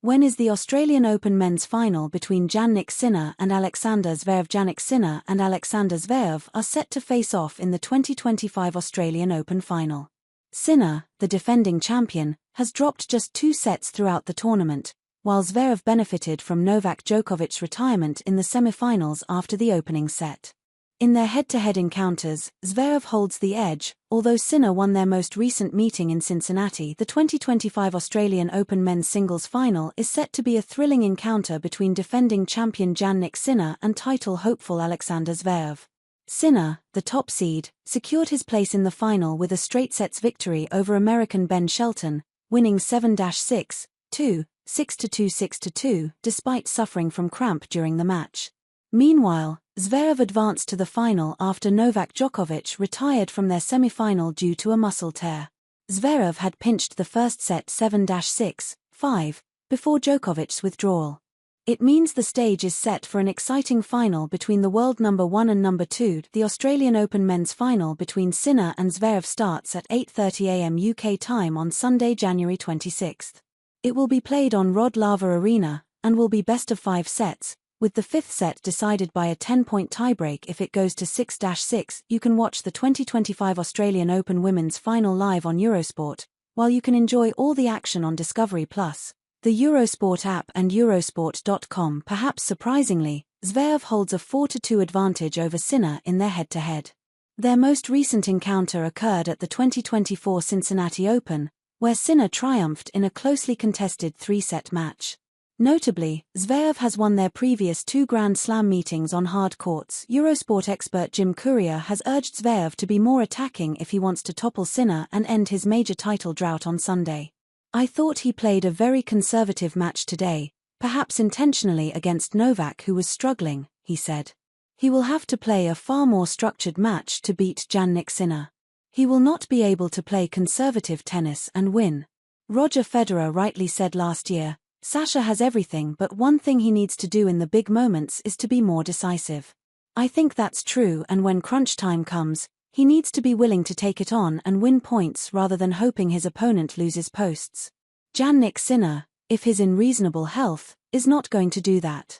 When is the Australian Open men's final between Jannik Sinner and Alexander Zverev? Jannik Sinner and Alexander Zverev are set to face off in the 2025 Australian Open final. Sinner, the defending champion, has dropped just 2 sets throughout the tournament, while Zverev benefited from Novak Djokovic's retirement in the semi-finals after the opening set. In their head-to-head encounters, Zverev holds the edge, although Sinner won their most recent meeting in Cincinnati. The 2025 Australian Open men's singles final is set to be a thrilling encounter between defending champion Jannik Sinner and title hopeful Alexander Zverev. Sinner, the top seed, secured his place in the final with a straight-sets victory over American Ben Shelton, winning 7-6, 2, 6-2, 6-2, despite suffering from cramp during the match. Meanwhile, Zverev advanced to the final after Novak Djokovic retired from their semi-final due to a muscle tear. Zverev had pinched the first set 7-6, 5, before Djokovic's withdrawal. It means the stage is set for an exciting final between the world number 1 and number 2. The Australian Open men's final between Sinner and Zverev starts at 8:30 a.m. UK time on Sunday, January 26. It will be played on Rod Laver Arena, and will be best of 5 sets, with the 5th set decided by a 10-point tiebreak if it goes to 6-6. You can watch the 2025 Australian Open women's final live on Eurosport, while you can enjoy all the action on Discovery+, the Eurosport app and Eurosport.com. Perhaps surprisingly, Zverev holds a 4-2 advantage over Sinner in their head-to-head. Their most recent encounter occurred at the 2024 Cincinnati Open, where Sinner triumphed in a closely contested 3-set match. Notably, Zverev has won their previous 2 Grand Slam meetings on hard courts. Eurosport expert Jim Courier has urged Zverev to be more attacking if he wants to topple Sinner and end his major title drought on Sunday. "I thought he played a very conservative match today, perhaps intentionally against Novak, who was struggling," he said. "He will have to play a far more structured match to beat Jannik Sinner. He will not be able to play conservative tennis and win." Roger Federer rightly said last year, "Sasha has everything, but one thing he needs to do in the big moments is to be more decisive. I think that's true, and when crunch time comes, he needs to be willing to take it on and win points rather than hoping his opponent loses posts. Jannik Sinner, if he's in reasonable health, is not going to do that."